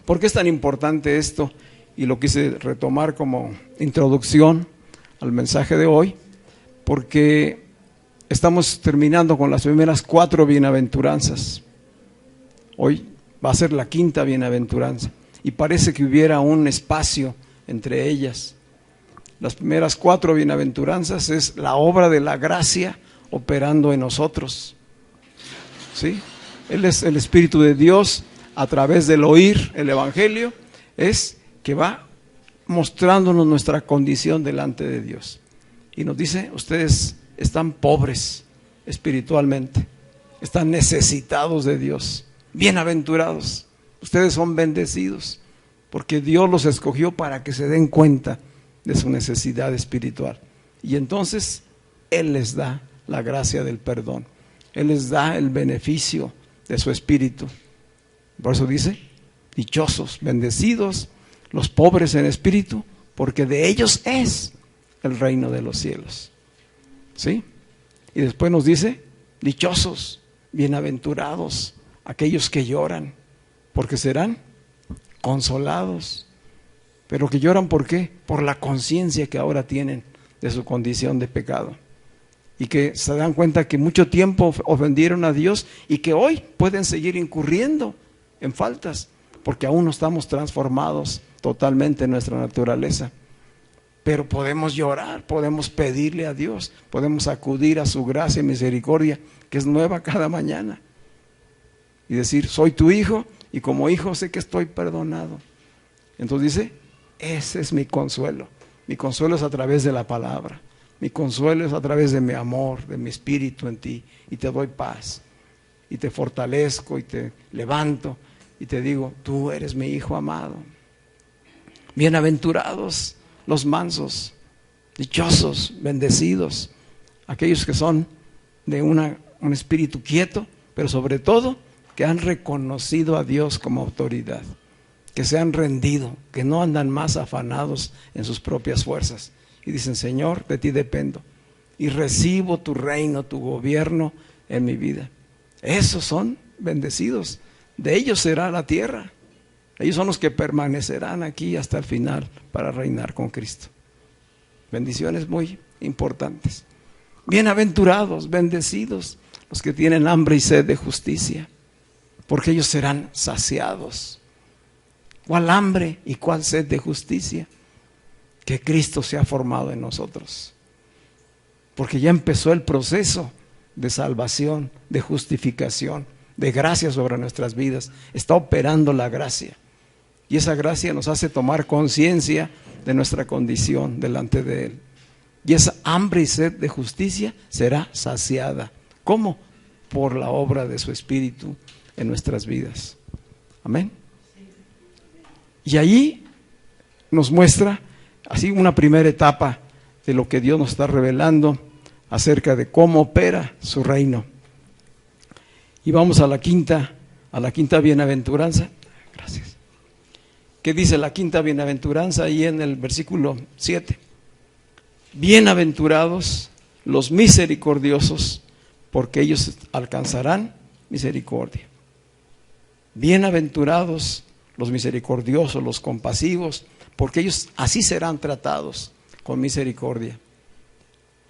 ¿Por qué es tan importante esto? Y lo quise retomar como introducción al mensaje de hoy, porque estamos terminando con las primeras 4 bienaventuranzas. Hoy va a ser la 5ª bienaventuranza, y parece que hubiera un espacio entre ellas. Las primeras 4 bienaventuranzas es la obra de la gracia operando en nosotros, ¿sí? Él es el Espíritu de Dios. A través del oír el Evangelio, es que va mostrándonos nuestra condición delante de Dios. Y nos dice, ustedes están pobres espiritualmente, están necesitados de Dios, bienaventurados, ustedes son bendecidos, porque Dios los escogió para que se den cuenta de su necesidad espiritual. Y entonces Él les da la gracia del perdón, Él les da el beneficio de su Espíritu. Por eso dice, dichosos, bendecidos, los pobres en espíritu, porque de ellos es el reino de los cielos. ¿Sí? Y después nos dice, dichosos, bienaventurados, aquellos que lloran, porque serán consolados. Pero que lloran, ¿por qué? Por la conciencia que ahora tienen de su condición de pecado. Y que se dan cuenta que mucho tiempo ofendieron a Dios y que hoy pueden seguir incurriendo en faltas, porque aún no estamos transformados totalmente en nuestra naturaleza. Pero podemos llorar, podemos pedirle a Dios, podemos acudir a su gracia y misericordia, que es nueva cada mañana. Y decir, soy tu hijo, y como hijo sé que estoy perdonado. Entonces dice, ese es mi consuelo. Mi consuelo es a través de la palabra. Mi consuelo es a través de mi amor, de mi espíritu en ti. Y te doy paz, y te fortalezco, y te levanto, y te digo, tú eres mi hijo amado. Bienaventurados los mansos, dichosos, bendecidos, aquellos que son de un espíritu quieto, pero sobre todo que han reconocido a Dios como autoridad, que se han rendido, que no andan más afanados en sus propias fuerzas y dicen, Señor, de ti dependo y recibo tu reino, tu gobierno en mi vida. Esos son bendecidos. De ellos será la tierra. Ellos son los que permanecerán aquí hasta el final para reinar con Cristo. Bendiciones muy importantes. Bienaventurados, bendecidos, los que tienen hambre y sed de justicia, porque ellos serán saciados. ¿Cuál hambre y cuál sed de justicia? Que Cristo se ha formado en nosotros. Porque ya empezó el proceso de salvación, de justificación, de gracia sobre nuestras vidas. Está operando la gracia. Y esa gracia nos hace tomar conciencia de nuestra condición delante de Él. Y esa hambre y sed de justicia será saciada. ¿Cómo? Por la obra de su Espíritu en nuestras vidas. Amén. Y allí nos muestra así una primera etapa de lo que Dios nos está revelando acerca de cómo opera su reino. Y vamos a la quinta bienaventuranza. Gracias. ¿Qué dice la quinta bienaventuranza ahí en el versículo 7? Bienaventurados los misericordiosos, porque ellos alcanzarán misericordia. Bienaventurados los misericordiosos, los compasivos, porque ellos así serán tratados con misericordia.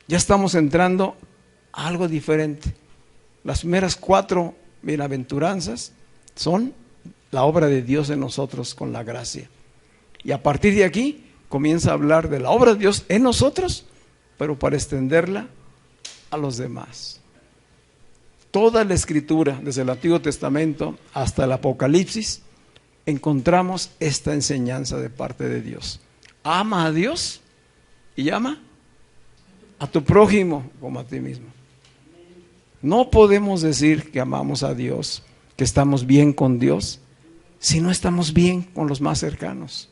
Ya estamos entrando a algo diferente. Las primeras 4 bienaventuranzas son la obra de Dios en nosotros con la gracia. Y a partir de aquí comienza a hablar de la obra de Dios en nosotros, pero para extenderla a los demás. Toda la Escritura, desde el Antiguo Testamento hasta el Apocalipsis, encontramos esta enseñanza de parte de Dios. Ama a Dios y ama a tu prójimo como a ti mismo. No podemos decir que amamos a Dios, que estamos bien con Dios, si no estamos bien con los más cercanos.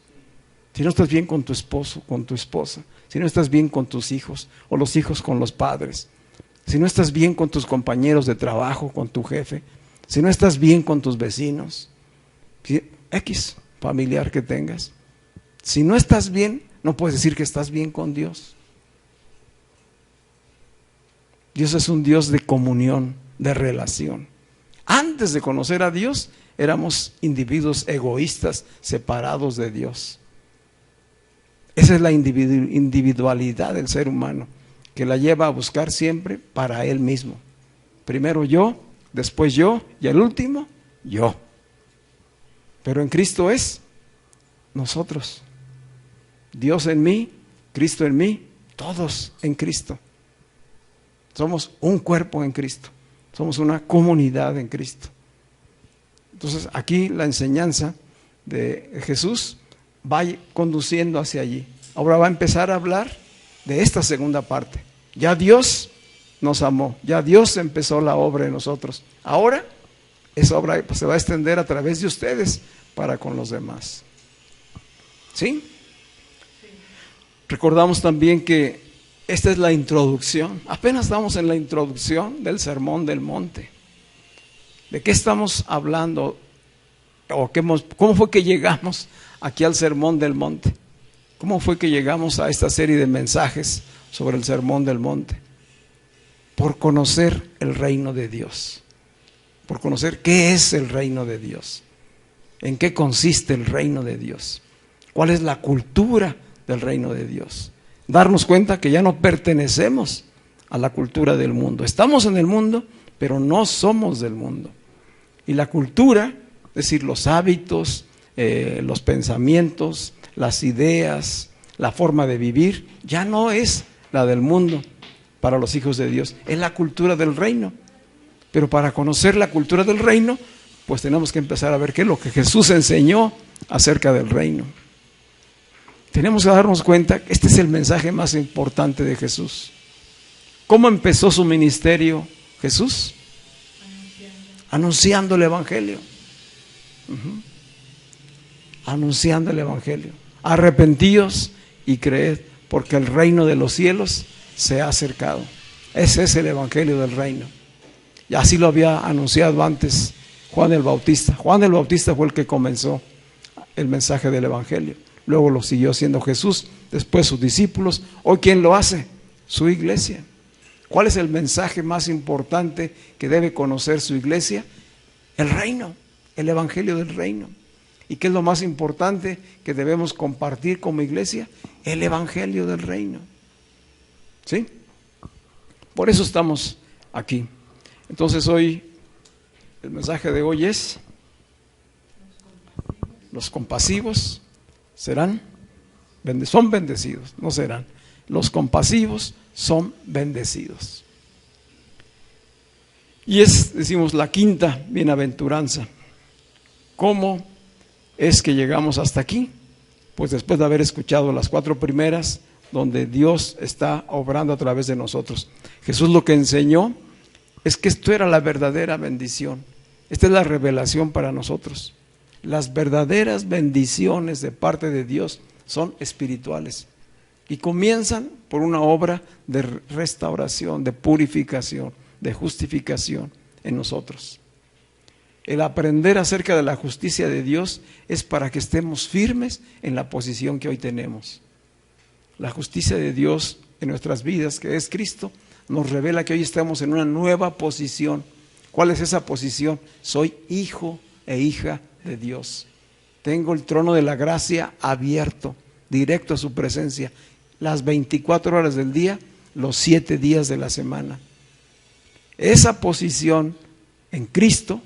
Si no estás bien con tu esposo, con tu esposa, si no estás bien con tus hijos o los hijos con los padres, si no estás bien con tus compañeros de trabajo, con tu jefe, si no estás bien con tus vecinos, X familiar que tengas, si no estás bien, no puedes decir que estás bien con Dios. Dios es un Dios de comunión, de relación. Antes de conocer a Dios, éramos individuos egoístas, separados de Dios. Esa es la individualidad del ser humano, que la lleva a buscar siempre para él mismo. Primero yo, después yo, y al último, yo. Pero en Cristo es nosotros. Dios en mí, Cristo en mí, todos en Cristo. Somos un cuerpo en Cristo. Somos una comunidad en Cristo. Entonces aquí la enseñanza de Jesús va conduciendo hacia allí. Ahora va a empezar a hablar de esta segunda parte. Ya Dios nos amó, ya Dios empezó la obra en nosotros. Ahora esa obra se va a extender a través de ustedes para con los demás. ¿Sí? Recordamos también que esta es la introducción. Apenas estamos en la introducción del Sermón del Monte. ¿De qué estamos hablando? ¿O cómo fue que llegamos aquí al Sermón del Monte? ¿Cómo fue que llegamos a esta serie de mensajes sobre el Sermón del Monte? Por conocer el reino de Dios. Por conocer qué es el reino de Dios. ¿En qué consiste el reino de Dios? ¿Cuál es la cultura del reino de Dios? Darnos cuenta que ya no pertenecemos a la cultura del mundo. Estamos en el mundo, pero no somos del mundo. Y la cultura, es decir, los hábitos, los pensamientos, las ideas, la forma de vivir, ya no es la del mundo para los hijos de Dios. Es la cultura del reino. Pero para conocer la cultura del reino, pues tenemos que empezar a ver qué es lo que Jesús enseñó acerca del reino. Tenemos que darnos cuenta que este es el mensaje más importante de Jesús. ¿Cómo empezó su ministerio Jesús? Anunciando el Evangelio. Anunciando el Evangelio. Arrepentíos y creed, porque el reino de los cielos se ha acercado. Ese es el Evangelio del reino. Y así lo había anunciado antes Juan el Bautista. Juan el Bautista fue el que comenzó el mensaje del Evangelio. Luego lo siguió haciendo Jesús, después sus discípulos. Hoy, ¿quién lo hace? Su iglesia. ¿Cuál es el mensaje más importante que debe conocer su iglesia? El reino, el Evangelio del reino. ¿Y qué es lo más importante que debemos compartir como iglesia? El Evangelio del reino. ¿Sí? Por eso estamos aquí. Entonces hoy, el mensaje de hoy es: los compasivos son bendecidos, no serán. Los compasivos son bendecidos. Y es, decimos, la quinta bienaventuranza. ¿Cómo es que llegamos hasta aquí? Pues después de haber escuchado las 4 primeras, donde Dios está obrando a través de nosotros. Jesús lo que enseñó es que esto era la verdadera bendición. Esta es la revelación para nosotros. Las verdaderas bendiciones de parte de Dios son espirituales y comienzan por una obra de restauración, de purificación, de justificación en nosotros. El aprender acerca de la justicia de Dios es para que estemos firmes en la posición que hoy tenemos. La justicia de Dios en nuestras vidas, que es Cristo, nos revela que hoy estamos en una nueva posición. ¿Cuál es esa posición? Soy hijo e hija de Dios. Tengo el trono de la gracia abierto, directo a su presencia, las 24 horas del día, los 7 días de la semana. Esa posición en Cristo,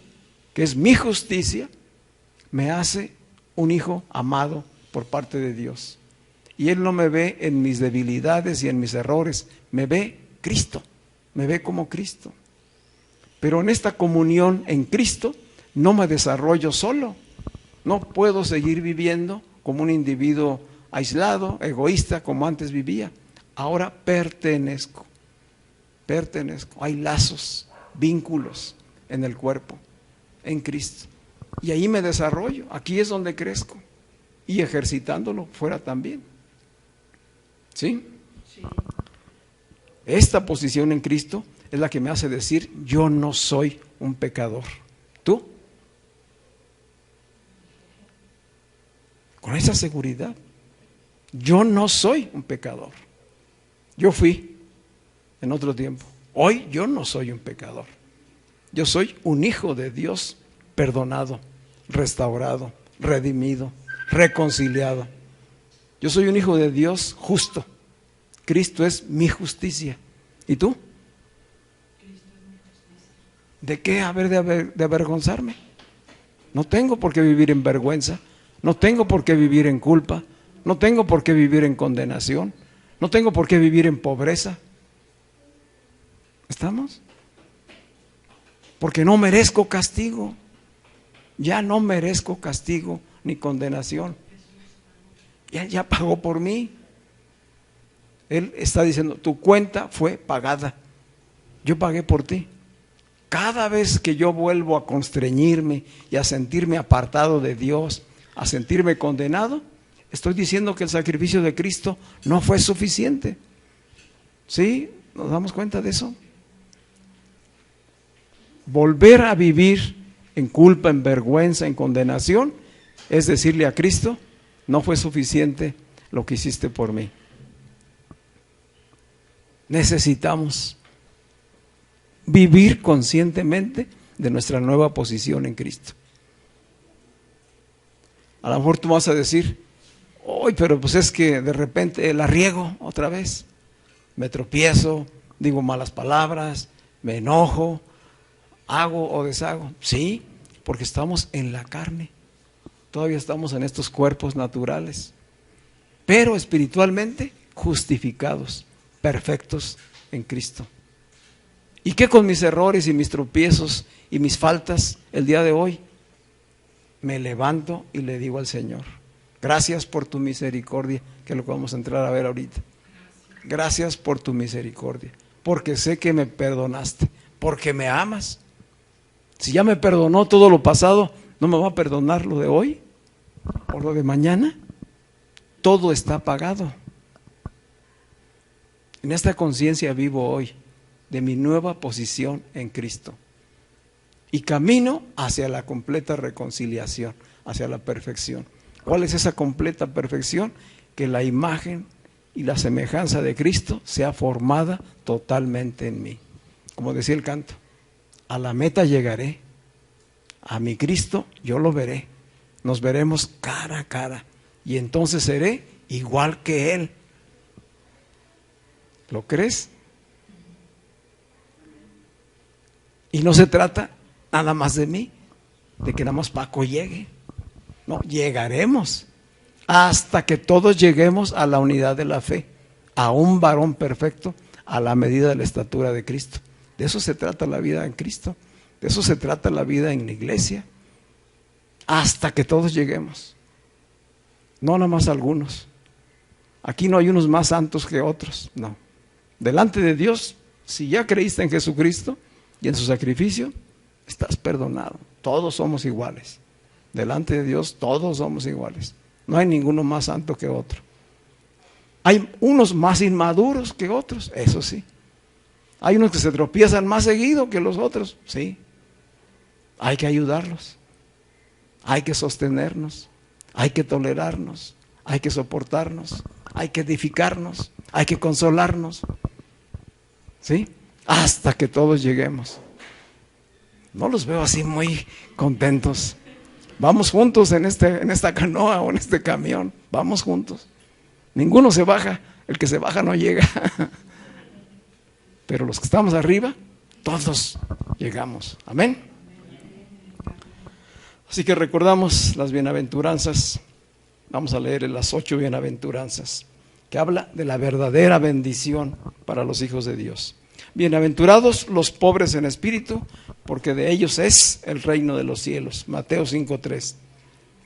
que es mi justicia, me hace un hijo amado por parte de Dios. Y Él no me ve en mis debilidades y en mis errores, me ve Cristo, me ve como Cristo. Pero en esta comunión en Cristo no me desarrollo solo. No puedo seguir viviendo como un individuo aislado, egoísta, como antes vivía. Ahora pertenezco. Hay lazos, vínculos en el cuerpo, en Cristo. Y ahí me desarrollo. Aquí es donde crezco. Y ejercitándolo fuera también. ¿Sí? Sí. Esta posición en Cristo es la que me hace decir, yo no soy un pecador. ¿Tú? Con esa seguridad, yo no soy un pecador. Yo fui en otro tiempo. Hoy yo no soy un pecador. Yo soy un hijo de Dios, perdonado, restaurado, redimido, reconciliado. Yo soy un hijo de Dios justo. Cristo es mi justicia. ¿Y tú? ¿De qué haber de avergonzarme? No tengo por qué vivir en vergüenza. No tengo por qué vivir en culpa. No tengo por qué vivir en condenación. No tengo por qué vivir en pobreza. ¿Estamos? Porque no merezco castigo. Ya no merezco castigo ni condenación. Ya pagó por mí. Él está diciendo, tu cuenta fue pagada. Yo pagué por ti. Cada vez que yo vuelvo a constreñirme y a sentirme apartado de Dios, a sentirme condenado, estoy diciendo que el sacrificio de Cristo no fue suficiente. ¿Sí? ¿Nos damos cuenta de eso? Volver a vivir en culpa, en vergüenza, en condenación, es decirle a Cristo, no fue suficiente lo que hiciste por mí. Necesitamos vivir conscientemente de nuestra nueva posición en Cristo. A lo mejor tú vas a decir, hoy, pero pues es que de repente la riego otra vez, me tropiezo, digo malas palabras, me enojo, hago o deshago. Sí, porque estamos en la carne, todavía estamos en estos cuerpos naturales, pero espiritualmente justificados, perfectos en Cristo. ¿Y qué con mis errores y mis tropiezos y mis faltas el día de hoy? Me levanto y le digo al Señor, gracias por tu misericordia, que es lo que vamos a entrar a ver ahorita. Gracias por tu misericordia, porque sé que me perdonaste, porque me amas. Si ya me perdonó todo lo pasado, ¿no me va a perdonar lo de hoy o lo de mañana? Todo está pagado. En esta conciencia vivo hoy de mi nueva posición en Cristo y camino hacia la completa reconciliación, hacia la perfección. ¿Cuál es esa completa perfección? Que la imagen y la semejanza de Cristo sea formada totalmente en mí. Como decía el canto, a la meta llegaré, a mi Cristo yo lo veré, nos veremos cara a cara y entonces seré igual que Él. ¿Lo crees? Y no se trata nada más de mí, de que nada más Paco llegue. No, llegaremos hasta que todos lleguemos a la unidad de la fe, a un varón perfecto, a la medida de la estatura de Cristo. De eso se trata la vida en Cristo, de eso se trata la vida en la iglesia, hasta que todos lleguemos. No nada más algunos. Aquí no hay unos más santos que otros, no. Delante de Dios, si ya creíste en Jesucristo y en su sacrificio, estás perdonado. Todos somos iguales. Delante de Dios todos somos iguales. No hay ninguno más santo que otro. Hay unos más inmaduros que otros, eso sí. Hay unos que se tropiezan más seguido que los otros, sí. Hay que ayudarlos. Hay que sostenernos. Hay que tolerarnos. Hay que soportarnos. Hay que edificarnos. Hay que consolarnos. ¿Sí? Hasta que todos lleguemos. No los veo así muy contentos. Vamos juntos en esta canoa o en este camión. Vamos juntos. Ninguno se baja. El que se baja no llega. Pero los que estamos arriba, todos llegamos. Amén. Así que recordamos las bienaventuranzas. Vamos a leer las 8 bienaventuranzas, que habla de la verdadera bendición para los hijos de Dios. Bienaventurados los pobres en espíritu, porque de ellos es el reino de los cielos. Mateo 5:3.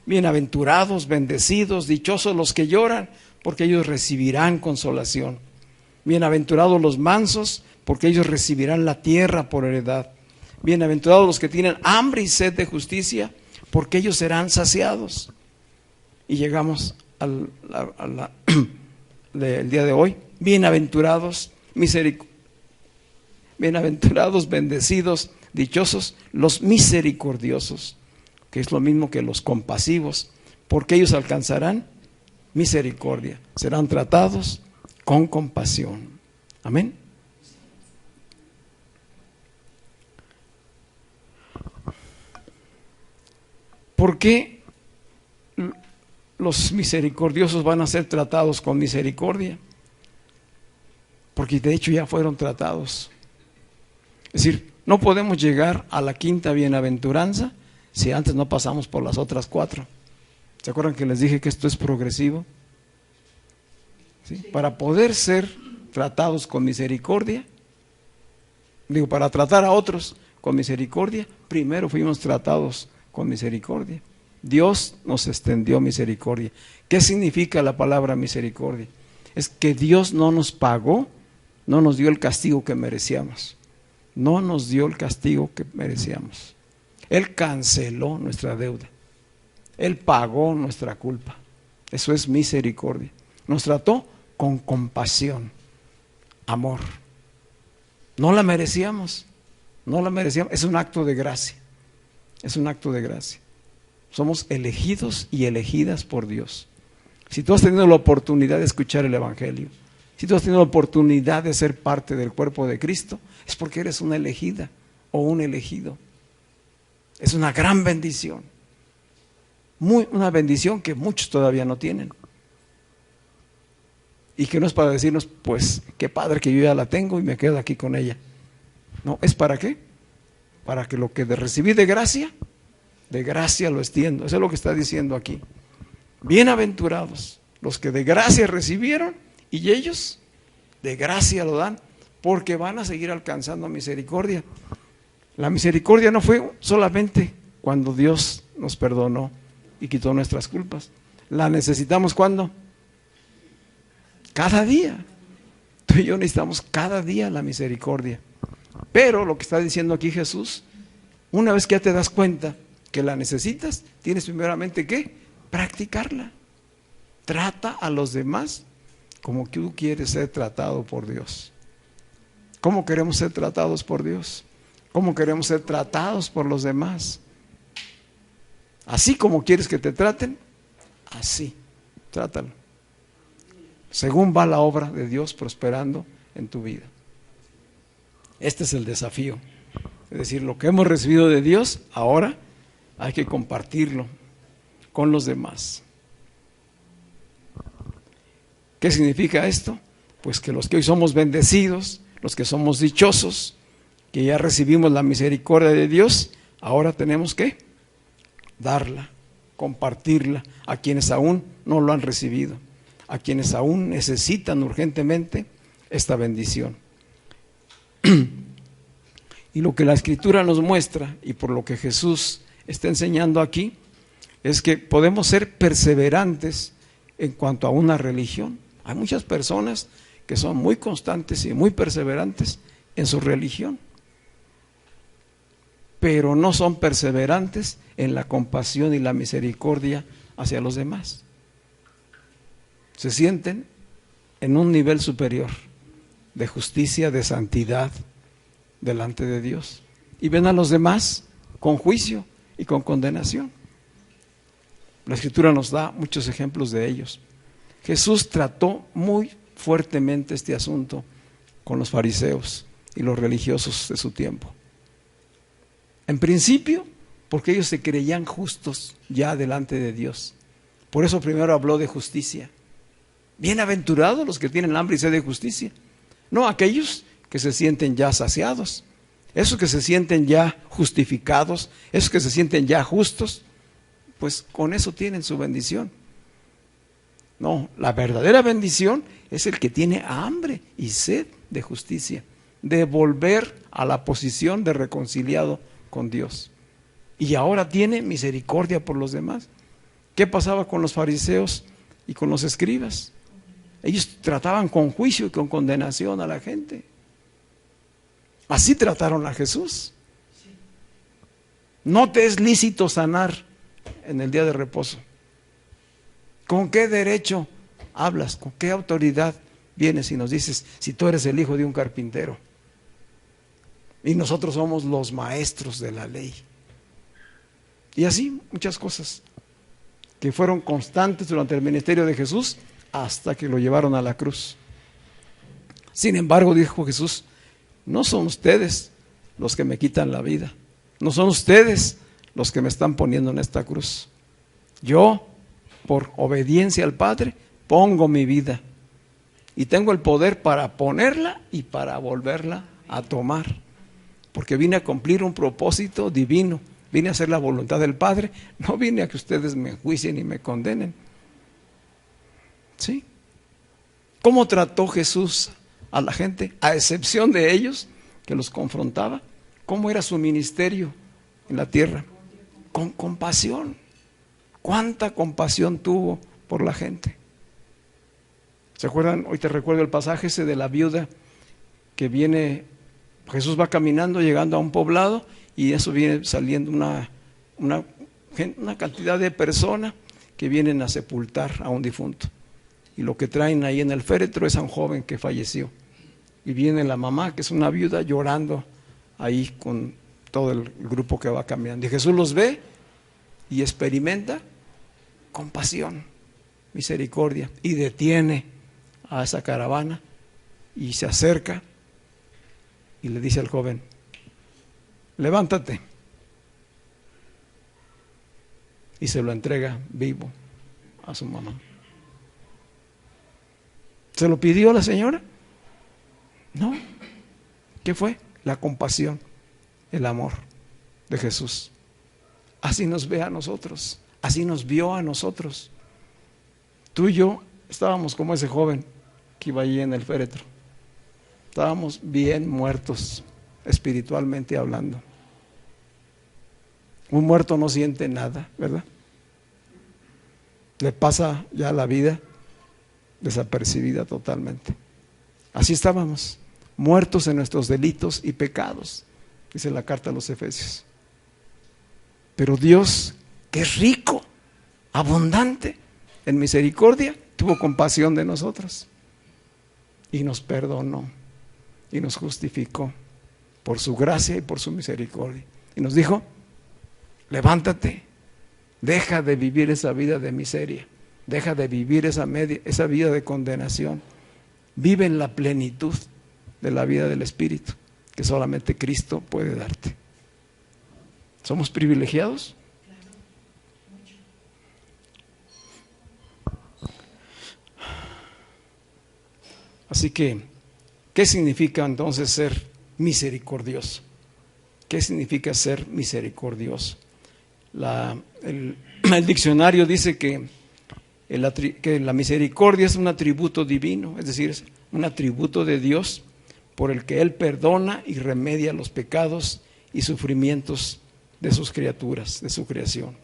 Bienaventurados, bendecidos, dichosos los que lloran, porque ellos recibirán consolación. Bienaventurados los mansos, porque ellos recibirán la tierra por heredad. Bienaventurados los que tienen hambre y sed de justicia, porque ellos serán saciados. Y llegamos al día de hoy. Bienaventurados, bienaventurados, bendecidos, dichosos, los misericordiosos, que es lo mismo que los compasivos, porque ellos alcanzarán misericordia, serán tratados con compasión. Amén. ¿Por qué los misericordiosos van a ser tratados con misericordia? Porque de hecho ya fueron tratados. Es decir, no podemos llegar a la quinta bienaventuranza si antes no pasamos por las otras 4. ¿Se acuerdan que les dije que esto es progresivo? ¿Sí? Para poder ser tratados con misericordia, para tratar a otros con misericordia, primero fuimos tratados con misericordia. Dios nos extendió misericordia. ¿Qué significa la palabra misericordia? Es que Dios no nos pagó, no nos dio el castigo que merecíamos. No nos dio el castigo que merecíamos. Él canceló nuestra deuda. Él pagó nuestra culpa. Eso es misericordia. Nos trató con compasión, amor. No la merecíamos. No la merecíamos. Es un acto de gracia. Es un acto de gracia. Somos elegidos y elegidas por Dios. Si tú has tenido la oportunidad de escuchar el Evangelio, si tú has tenido la oportunidad de ser parte del cuerpo de Cristo, es porque eres una elegida o un elegido. Es una gran bendición. Una bendición que muchos todavía no tienen. Y que no es para decirnos, pues, qué padre que yo ya la tengo y me quedo aquí con ella. No, ¿es para qué? Para que lo que recibí de gracia lo extiendo. Eso es lo que está diciendo aquí. Bienaventurados los que de gracia recibieron y ellos de gracia lo dan, porque van a seguir alcanzando misericordia. La misericordia no fue solamente cuando Dios nos perdonó y quitó nuestras culpas. La necesitamos ¿cuándo? Cada día. Tú y yo necesitamos cada día la misericordia. Pero lo que está diciendo aquí Jesús, una vez que ya te das cuenta que la necesitas, tienes primeramente que practicarla. Trata a los demás como que tú quieres ser tratado por Dios. ¿Cómo queremos ser tratados por Dios? ¿Cómo queremos ser tratados por los demás? Así como quieres que te traten, así, trátalo. Según va la obra de Dios prosperando en tu vida. Este es el desafío. Es decir, lo que hemos recibido de Dios, ahora hay que compartirlo con los demás. ¿Qué significa esto? Pues que los que hoy somos bendecidos, los que somos dichosos, que ya recibimos la misericordia de Dios, ahora tenemos que darla, compartirla a quienes aún no lo han recibido, a quienes aún necesitan urgentemente esta bendición. Y lo que la Escritura nos muestra, y por lo que Jesús está enseñando aquí, es que podemos ser perseverantes en cuanto a una religión. Hay muchas personas que son muy constantes y muy perseverantes en su religión, pero no son perseverantes en la compasión y la misericordia hacia los demás. Se sienten en un nivel superior de justicia, de santidad delante de Dios, y ven a los demás con juicio y con condenación. La Escritura nos da muchos ejemplos de ellos. Jesús trató muy fuertemente este asunto con los fariseos y los religiosos de su tiempo. En principio, porque ellos se creían justos ya delante de Dios. Por eso primero habló de justicia. Bienaventurados los que tienen hambre y sed de justicia. No aquellos que se sienten ya saciados, esos que se sienten ya justificados, esos que se sienten ya justos, pues con eso tienen su bendición. No, la verdadera bendición es el que tiene hambre y sed de justicia, de volver a la posición de reconciliado con Dios. Y ahora tiene misericordia por los demás. ¿Qué pasaba con los fariseos y con los escribas? Ellos trataban con juicio y con condenación a la gente. Así trataron a Jesús. No te es lícito sanar en el día de reposo. ¿Con qué derecho hablas? ¿Con qué autoridad vienes y nos dices si tú eres el hijo de un carpintero? y nosotros somos los maestros de la ley. Y así muchas cosas que fueron constantes durante el ministerio de Jesús hasta que lo llevaron a la cruz. Sin embargo, dijo Jesús, no son ustedes los que me quitan la vida, no son ustedes los que me están poniendo en esta cruz. Yo, por obediencia al Padre, pongo mi vida y tengo el poder para ponerla y para volverla a tomar, porque vine a cumplir un propósito divino, vine a hacer la voluntad del Padre, no vine a que ustedes me enjuicien y me condenen. ¿Sí? ¿Cómo trató Jesús a la gente, a excepción de ellos que los confrontaba? ¿Cómo era su ministerio en la tierra? Con compasión. ¿Cuánta compasión tuvo por la gente? ¿Se acuerdan? Hoy te recuerdo el pasaje ese de la viuda que viene, Jesús va caminando, llegando a un poblado, y eso viene saliendo una cantidad de personas que vienen a sepultar a un difunto. Y lo que traen ahí en el féretro es a un joven que falleció. Y viene la mamá, que es una viuda, llorando ahí con todo el grupo que va caminando. Y Jesús los ve y experimenta compasión, misericordia, y detiene a esa caravana y se acerca y le dice al joven, levántate, y se lo entrega vivo a su mamá. ¿Se lo pidió la señora? No. ¿Qué fue? La compasión, el amor de Jesús. Así nos ve a nosotros, así nos vio a nosotros. Tú y yo estábamos como ese joven que iba allí en el féretro. Estábamos bien muertos, espiritualmente hablando. Un muerto no siente nada, ¿verdad? Le pasa ya la vida desapercibida totalmente. Así estábamos, muertos en nuestros delitos y pecados, dice la carta a los Efesios. Pero Dios, que es rico, abundante en misericordia, tuvo compasión de nosotros y nos perdonó y nos justificó por su gracia y por su misericordia. Y nos dijo, levántate, deja de vivir esa vida de miseria, deja de vivir esa vida de condenación, vive en la plenitud de la vida del Espíritu que solamente Cristo puede darte. ¿Somos privilegiados? Así que, ¿qué significa entonces ser misericordioso? ¿Qué significa ser misericordioso? El diccionario dice que la misericordia es un atributo divino, es decir, es un atributo de Dios por el que Él perdona y remedia los pecados y sufrimientos de sus criaturas, de su creación.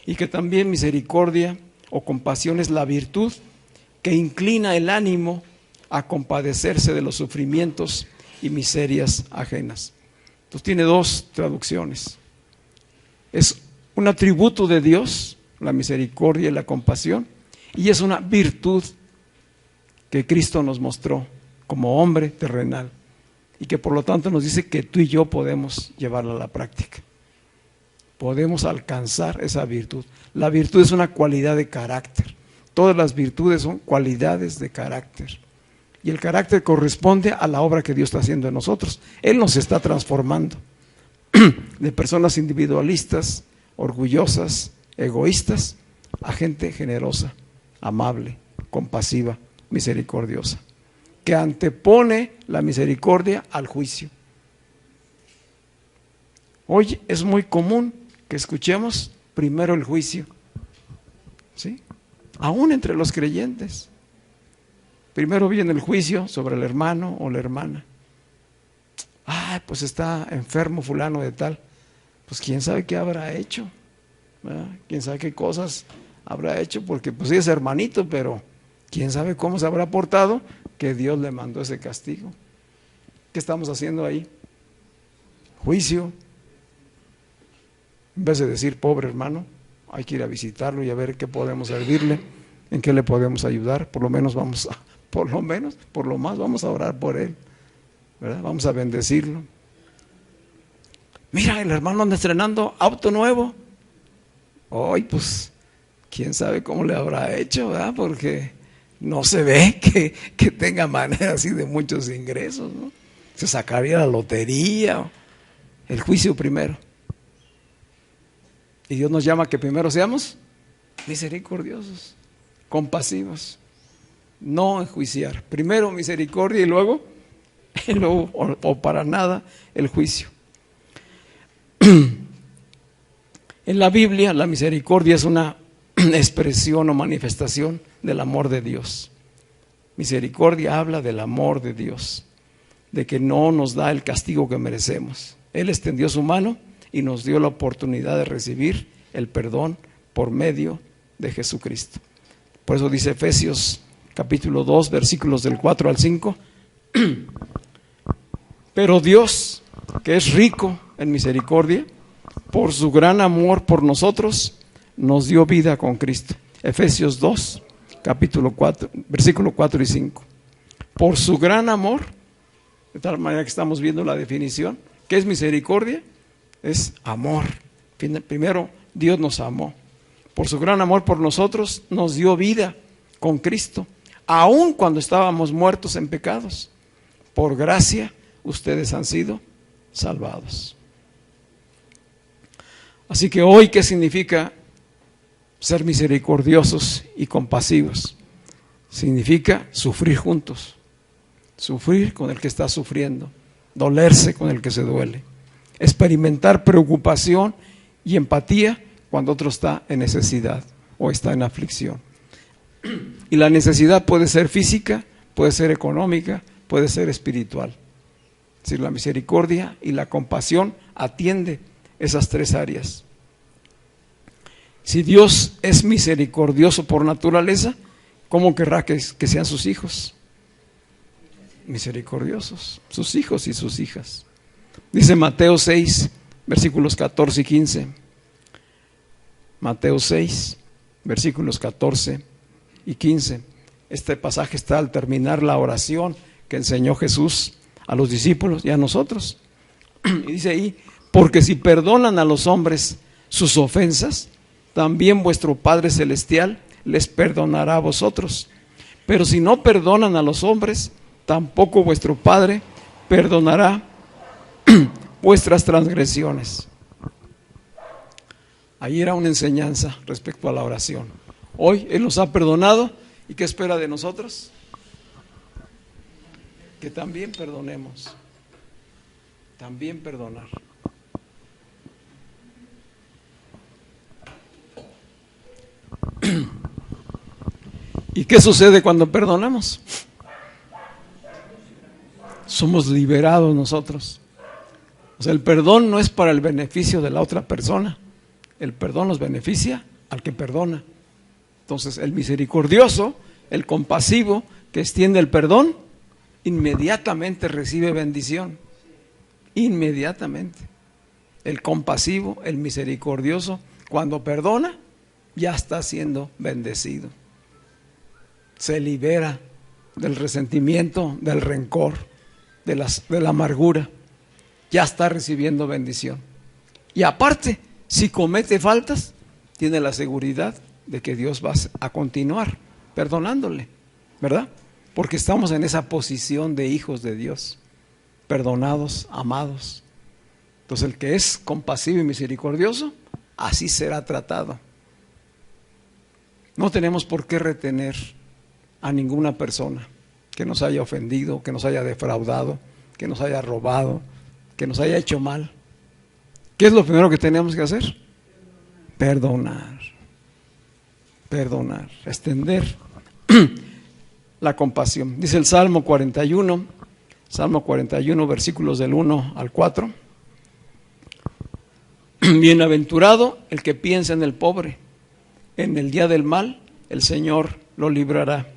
Y que también misericordia o compasión es la virtud que inclina el ánimo a compadecerse de los sufrimientos y miserias ajenas. Entonces tiene dos traducciones. Es un atributo de Dios, la misericordia y la compasión, y es una virtud que Cristo nos mostró como hombre terrenal y que por lo tanto nos dice que tú y yo podemos llevarla a la práctica. Podemos alcanzar esa virtud. La virtud es una cualidad de carácter. Todas las virtudes son cualidades de carácter. Y el carácter corresponde a la obra que Dios está haciendo en nosotros. Él nos está transformando de personas individualistas, orgullosas, egoístas, a gente generosa, amable, compasiva, misericordiosa, que antepone la misericordia al juicio. Hoy es muy común que escuchemos primero el juicio, ¿sí? Aún entre los creyentes. Primero viene el juicio sobre el hermano o la hermana. Pues está enfermo fulano de tal. Pues quién sabe qué habrá hecho, ¿verdad? Quién sabe qué cosas habrá hecho, porque pues sí es hermanito, pero quién sabe cómo se habrá portado que Dios le mandó ese castigo. ¿Qué estamos haciendo ahí? Juicio. En vez de decir, pobre hermano, hay que ir a visitarlo y a ver qué podemos servirle, en qué le podemos ayudar. Por lo más vamos a orar por él, ¿verdad? Vamos a bendecirlo. Mira, el hermano anda estrenando auto nuevo. Hoy, pues, quién sabe cómo le habrá hecho, ¿verdad? Porque no se ve que tenga manera así de muchos ingresos, ¿no? Se sacaría la lotería. El juicio primero. Y Dios nos llama a que primero seamos misericordiosos, compasivos, no enjuiciar. Primero misericordia y luego o para nada el juicio. En la Biblia la misericordia es una expresión o manifestación del amor de Dios. Misericordia habla del amor de Dios, de que no nos da el castigo que merecemos. Él extendió su mano y nos dio la oportunidad de recibir el perdón por medio de Jesucristo. Por eso dice Efesios capítulo 2, versículos del 4 al 5. Pero Dios, que es rico en misericordia, por su gran amor por nosotros, nos dio vida con Cristo. Efesios 2, capítulo 4, versículo 4 y 5. Por su gran amor, de tal manera que estamos viendo la definición. ¿Qué es misericordia? Es amor. Primero, Dios nos amó. Por su gran amor por nosotros, nos dio vida con Cristo, aun cuando estábamos muertos en pecados. Por gracia, ustedes han sido salvados. Así que hoy, ¿qué significa ser misericordiosos y compasivos? Significa sufrir juntos, sufrir con el que está sufriendo, dolerse con el que se duele, experimentar preocupación y empatía cuando otro está en necesidad o está en aflicción. Y la necesidad puede ser física, puede ser económica, puede ser espiritual. Es decir, la misericordia y la compasión atiende esas tres áreas. Si Dios es misericordioso por naturaleza, ¿cómo querrá que sean sus hijos? Misericordiosos, sus hijos y sus hijas. Dice Mateo 6, versículos 14 y 15. Mateo 6, versículos 14 y 15. Este pasaje está al terminar la oración que enseñó Jesús a los discípulos y a nosotros. Y dice ahí, porque si perdonan a los hombres sus ofensas, también vuestro Padre Celestial les perdonará a vosotros. Pero si no perdonan a los hombres, tampoco vuestro Padre perdonará vuestras transgresiones. Ahí era una enseñanza respecto a la oración. Hoy Él nos ha perdonado, ¿y qué espera de nosotros? Que también perdonemos. También perdonar. ¿Y qué sucede cuando perdonamos? Somos liberados nosotros. O sea, el perdón no es para el beneficio de la otra persona. El perdón nos beneficia al que perdona. Entonces, el misericordioso, el compasivo, que extiende el perdón, inmediatamente recibe bendición. Inmediatamente. El compasivo, el misericordioso, cuando perdona, ya está siendo bendecido. Se libera del resentimiento, del rencor, de la amargura. Ya está recibiendo bendición. Y aparte, si comete faltas, tiene la seguridad de que Dios va a continuar perdonándole, ¿verdad? Porque estamos en esa posición de hijos de Dios, perdonados, amados. Entonces, el que es compasivo y misericordioso, así será tratado. No tenemos por qué retener a ninguna persona que nos haya ofendido, que nos haya defraudado, que nos haya robado, que nos haya hecho mal. ¿Qué es lo primero que tenemos que hacer? Perdonar. Perdonar, extender la compasión. Dice el Salmo 41, versículos del 1 al 4. Bienaventurado el que piensa en el pobre, en el día del mal el Señor lo librará.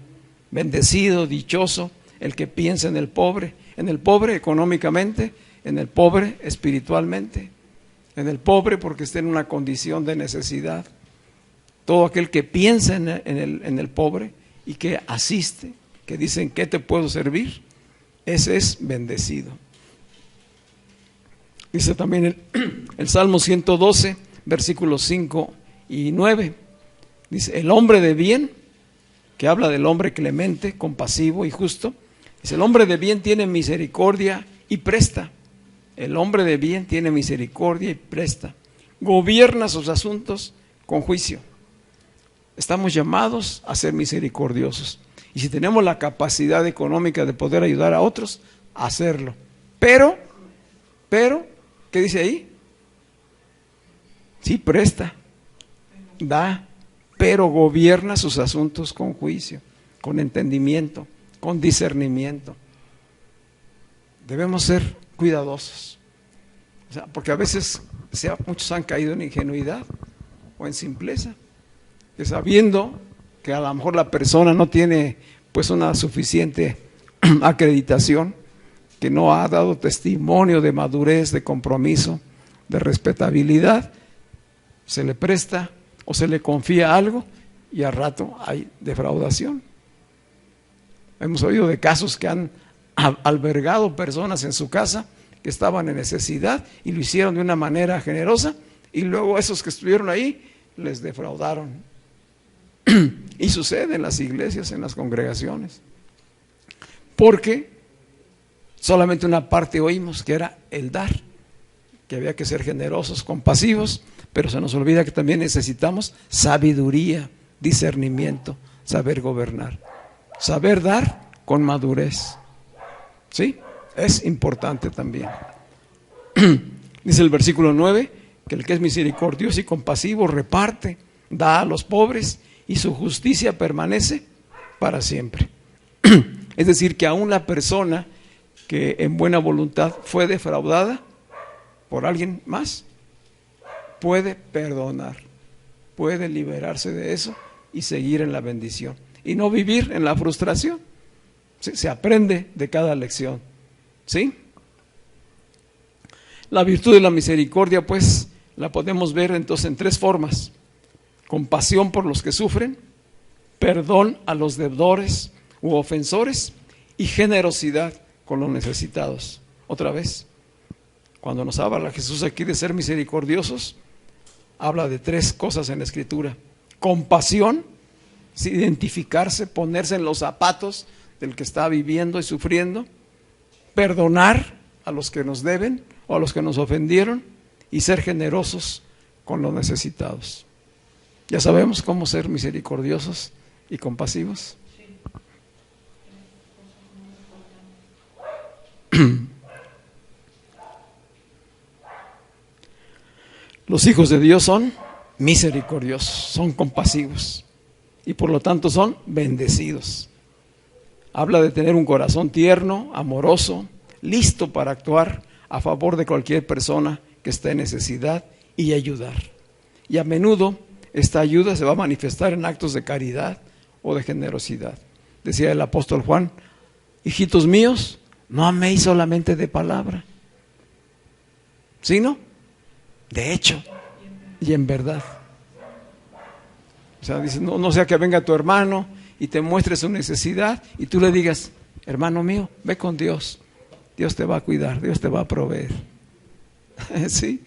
Bendecido, dichoso el que piensa en el pobre económicamente, en el pobre espiritualmente, en el pobre porque está en una condición de necesidad. Todo aquel que piensa en el pobre y que asiste, que dicen, ¿qué te puedo servir? Ese es bendecido. Dice también el Salmo 112, versículos 5 y 9. Dice, el hombre de bien, que habla del hombre clemente, compasivo y justo. Dice, el hombre de bien tiene misericordia y presta. El hombre de bien tiene misericordia y presta. Gobierna sus asuntos con juicio. Estamos llamados a ser misericordiosos. Y si tenemos la capacidad económica de poder ayudar a otros, hacerlo. Pero, ¿qué dice ahí? Sí, presta, da, pero gobierna sus asuntos con juicio, con entendimiento, con discernimiento. Debemos ser cuidadosos. O sea, porque a veces muchos han caído en ingenuidad o en simpleza, que sabiendo que a lo mejor la persona no tiene pues una suficiente acreditación, que no ha dado testimonio de madurez, de compromiso, de respetabilidad, se le presta o se le confía algo y al rato hay defraudación. Hemos oído de casos que han albergado personas en su casa que estaban en necesidad y lo hicieron de una manera generosa, y luego esos que estuvieron ahí les defraudaron. Y sucede en las iglesias, en las congregaciones, porque solamente una parte oímos, que era el dar, que había que ser generosos, compasivos, pero se nos olvida que también necesitamos sabiduría, discernimiento, saber gobernar, saber dar con madurez. ¿Sí? Es importante también. Dice el versículo 9, que el que es misericordioso y compasivo reparte, da a los pobres y su justicia permanece para siempre. Es decir, que aún la persona que en buena voluntad fue defraudada por alguien más, puede perdonar, puede liberarse de eso y seguir en la bendición y no vivir en la frustración. ¿Sí? Se aprende de cada lección. ¿Sí? La virtud de la misericordia, pues, la podemos ver entonces en tres formas: compasión por los que sufren, perdón a los deudores u ofensores y generosidad con los necesitados. Otra vez, cuando nos habla Jesús aquí de ser misericordiosos, habla de tres cosas en la Escritura: compasión, ¿sí? Identificarse, ponerse en los zapatos del que está viviendo y sufriendo; perdonar a los que nos deben o a los que nos ofendieron; y ser generosos con los necesitados. ¿Ya sabemos cómo ser misericordiosos y compasivos? Los hijos de Dios son misericordiosos, son compasivos y por lo tanto son bendecidos. Habla de tener un corazón tierno, amoroso, listo para actuar a favor de cualquier persona que esté en necesidad y ayudar. Y a menudo esta ayuda se va a manifestar en actos de caridad o de generosidad. Decía el apóstol Juan: hijitos míos, no améis solamente de palabra, sino de hecho y en verdad. O sea, dice, no sea que venga tu hermano y te muestre su necesidad y tú le digas: hermano mío, ve con Dios, Dios te va a cuidar, Dios te va a proveer. ¿Sí?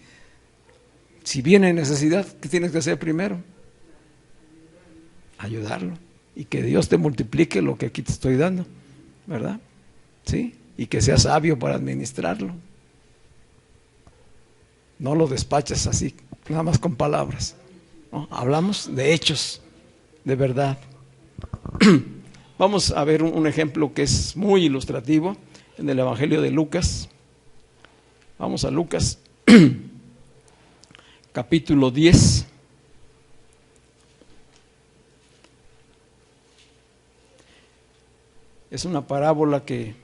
Si viene necesidad, ¿qué tienes que hacer primero? Ayudarlo, y que Dios te multiplique lo que aquí te estoy dando, ¿verdad? ¿Sí? Y que seas sabio para administrarlo. No lo despachas así, nada más con palabras, ¿no? Hablamos de hechos, de verdad. Vamos a ver un ejemplo que es muy ilustrativo en el Evangelio de Lucas. Vamos a Lucas, capítulo 10. Es una parábola que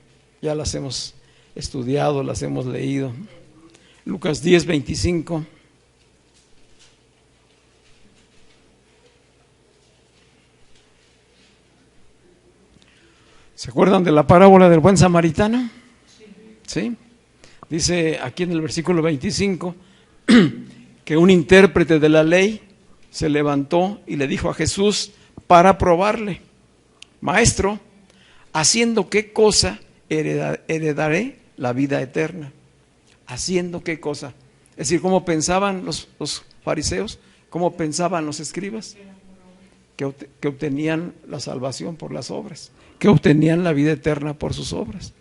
ya las hemos estudiado, las hemos leído. Lucas 10, 25. ¿Se acuerdan de la parábola del buen samaritano? ¿Sí? Dice aquí en el versículo 25 que un intérprete de la ley se levantó y le dijo a Jesús para probarle: Maestro, ¿haciendo qué cosa heredaré la vida eterna? ¿Haciendo qué cosa? Es decir, ¿cómo pensaban los fariseos? ¿Cómo pensaban los escribas? Que obtenían la salvación por las obras, que obtenían la vida eterna por sus obras.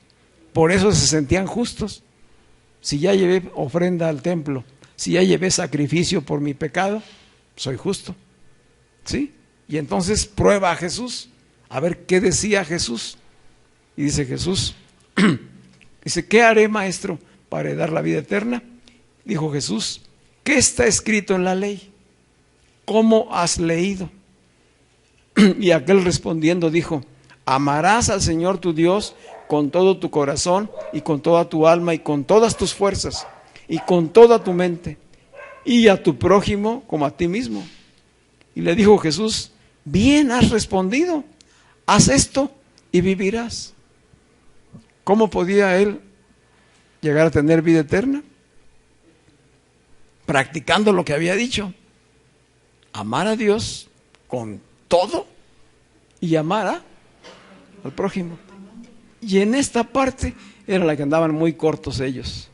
Por eso se sentían justos. Si ya llevé ofrenda al templo, si ya llevé sacrificio por mi pecado, soy justo. ¿Sí? Y entonces prueba a Jesús, a ver qué decía Jesús. Y dice Jesús, dice, ¿qué haré, maestro, para heredar la vida eterna? Dijo Jesús, ¿qué está escrito en la ley? ¿Cómo has leído? Y aquel respondiendo dijo, amarás al Señor tu Dios con todo tu corazón y con toda tu alma y con todas tus fuerzas y con toda tu mente y a tu prójimo como a ti mismo. Y le dijo Jesús, bien has respondido, haz esto y vivirás. ¿Cómo podía él llegar a tener vida eterna? Practicando lo que había dicho, amar a Dios con todo y amar al prójimo. Y en esta parte era la que andaban muy cortos ellos.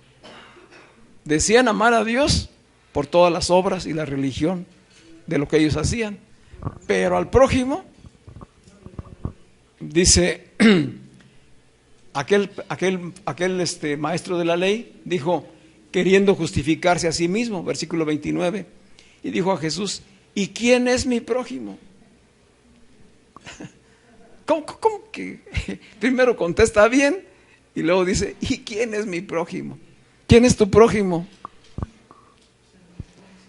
Decían amar a Dios por todas las obras y la religión de lo que ellos hacían, pero al prójimo, dice aquel maestro de la ley, dijo, queriendo justificarse a sí mismo, versículo 29, y dijo a Jesús, ¿y quién es mi prójimo? ¿Cómo que? Primero contesta bien y luego dice, ¿y quién es mi prójimo? ¿Quién es tu prójimo?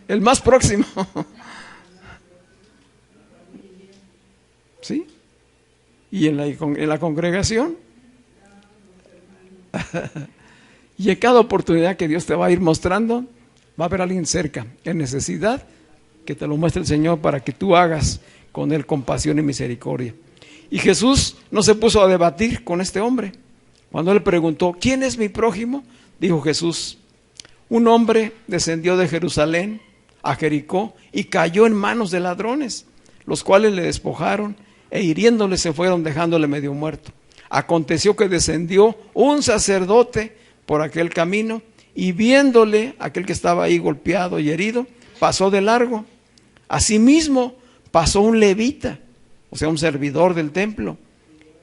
El más próximo. ¿Sí? Y en la congregación. Y en cada oportunidad que Dios te va a ir mostrando, va a haber alguien cerca, en necesidad, que te lo muestre el Señor para que tú hagas con él compasión y misericordia. Y Jesús no se puso a debatir con este hombre. Cuando él preguntó, ¿quién es mi prójimo? Dijo Jesús, un hombre descendió de Jerusalén a Jericó y cayó en manos de ladrones, los cuales le despojaron e hiriéndole se fueron dejándole medio muerto. Aconteció que descendió un sacerdote por aquel camino y viéndole, aquel que estaba ahí golpeado y herido, pasó de largo. Asimismo pasó un levita, o sea, un servidor del templo,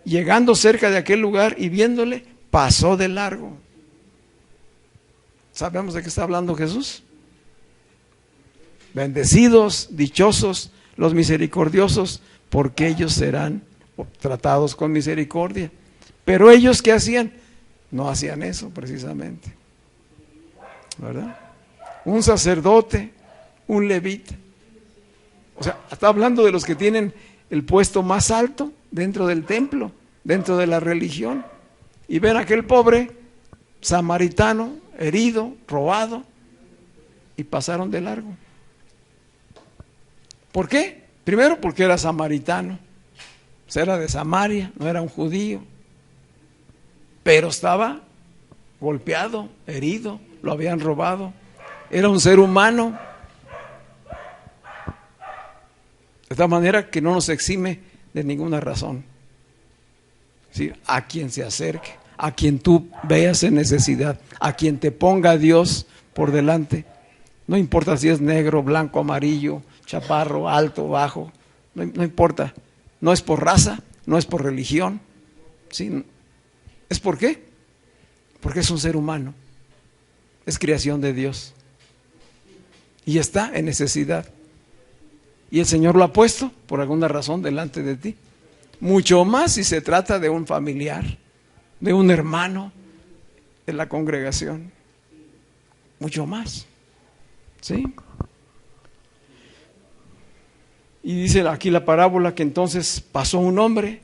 llegando cerca de aquel lugar y viéndole, pasó de largo. ¿Sabemos de qué está hablando Jesús? Bendecidos, dichosos, los misericordiosos, porque ellos serán tratados con misericordia. Pero ellos, ¿qué hacían? No hacían eso precisamente, ¿verdad? Un sacerdote, un levita. O sea, está hablando de los que tienen el puesto más alto dentro del templo, dentro de la religión. Y ven a aquel pobre samaritano, herido, robado, y pasaron de largo. ¿Por qué? Primero porque era samaritano, o sea, era de Samaria, no era un judío, pero estaba golpeado, herido, lo habían robado, era un ser humano. De tal manera que no nos exime de ninguna razón. ¿Sí? A quien se acerque, a quien tú veas en necesidad, a quien te ponga Dios por delante, no importa si es negro, blanco, amarillo, chaparro, alto, bajo, no importa. No es por raza, no es por religión, ¿sí? ¿Es por qué? Porque es un ser humano, es creación de Dios y está en necesidad. Y el Señor lo ha puesto por alguna razón delante de ti. Mucho más si se trata de un familiar, de un hermano de la congregación. Mucho más. ¿Sí? Y dice aquí la parábola que entonces pasó un hombre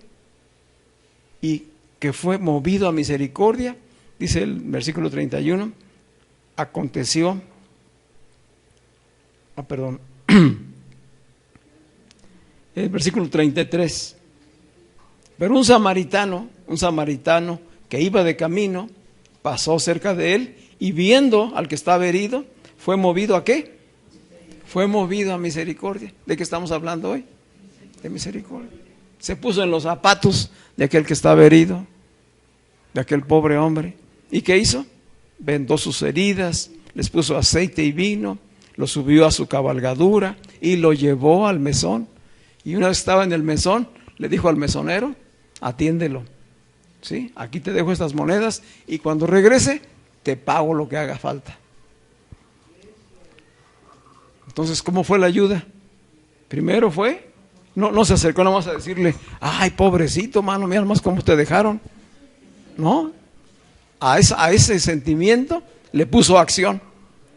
y que fue movido a misericordia. Dice el versículo 31, aconteció, el versículo 33, pero un samaritano que iba de camino, pasó cerca de él y viendo al que estaba herido, fue movido ¿a qué? Fue movido a misericordia. ¿De qué estamos hablando hoy? De misericordia. Se puso en los zapatos de aquel que estaba herido, de aquel pobre hombre. ¿Y qué hizo? vendó sus heridas, les puso aceite y vino, lo subió a su cabalgadura y lo llevó al mesón. Y una vez estaba en el mesón, le dijo al mesonero: atiéndelo, ¿sí? Aquí te dejo estas monedas y cuando regrese te pago lo que haga falta. Entonces, ¿cómo fue la ayuda? Primero fue, no se acercó nada más a decirle: ay, pobrecito, mano, mira más cómo te dejaron. No, a ese sentimiento le puso acción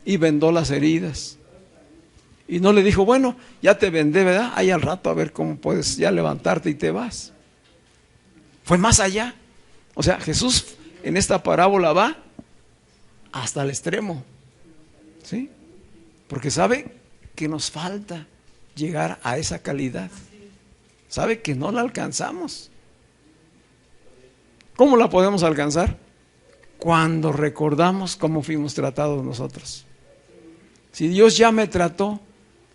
y vendó las heridas. Y no le dijo: bueno, ya te vendé, ¿verdad? Ahí al rato a ver cómo puedes ya levantarte y te vas. Fue más allá. O sea, Jesús en esta parábola va hasta el extremo, ¿sí? Porque sabe que nos falta llegar a esa calidad. Sabe que no la alcanzamos. ¿Cómo la podemos alcanzar? Cuando recordamos cómo fuimos tratados nosotros. Si Dios ya me trató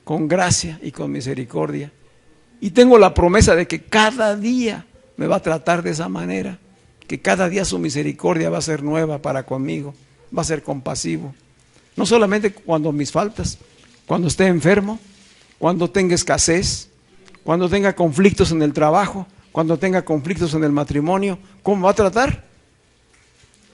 con gracia y con misericordia, y tengo la promesa de que cada día me va a tratar de esa manera, que cada día su misericordia va a ser nueva para conmigo, va a ser compasivo. No solamente cuando mis faltas, cuando esté enfermo, cuando tenga escasez, cuando tenga conflictos en el trabajo, cuando tenga conflictos en el matrimonio, ¿cómo va a tratar?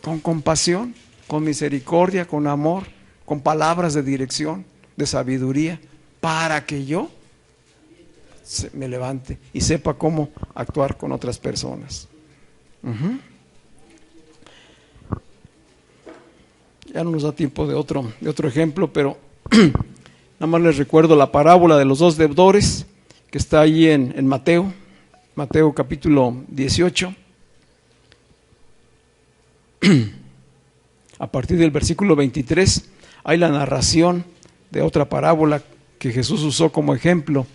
Con compasión, con misericordia, con amor, con palabras de dirección, de sabiduría, para que yo me levante y sepa cómo actuar con otras personas. Ya no nos da tiempo de otro ejemplo, pero nada más les recuerdo la parábola de los dos deudores que está ahí en Mateo capítulo 18. A partir del versículo 23 hay la narración de otra parábola que Jesús usó como ejemplo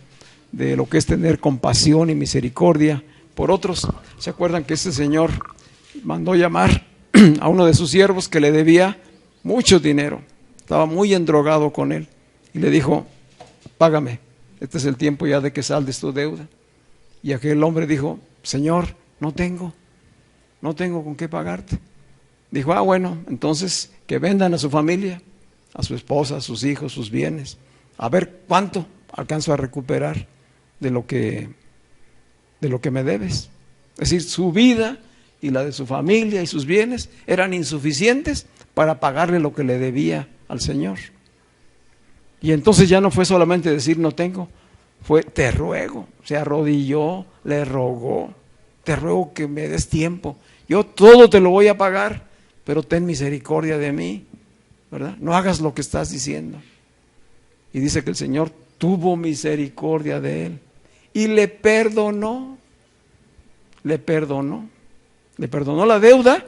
de lo que es tener compasión y misericordia por otros. ¿Se acuerdan que ese señor mandó llamar a uno de sus siervos que le debía mucho dinero? Estaba muy endrogado con él y le dijo: págame, este es el tiempo ya de que saldes tu deuda. Y aquel hombre dijo: Señor, no tengo con qué pagarte. Dijo: bueno, entonces que vendan a su familia, a su esposa, a sus hijos, sus bienes, a ver cuánto alcanzo a recuperar de lo que me debes. Es decir, su vida y la de su familia y sus bienes eran insuficientes para pagarle lo que le debía al Señor. Y entonces ya no fue solamente decir no tengo, fue te ruego, se arrodilló, le rogó: te ruego que me des tiempo, yo todo te lo voy a pagar, pero ten misericordia de mí, ¿verdad? No hagas lo que estás diciendo. Y dice que el Señor tuvo misericordia de él y le perdonó la deuda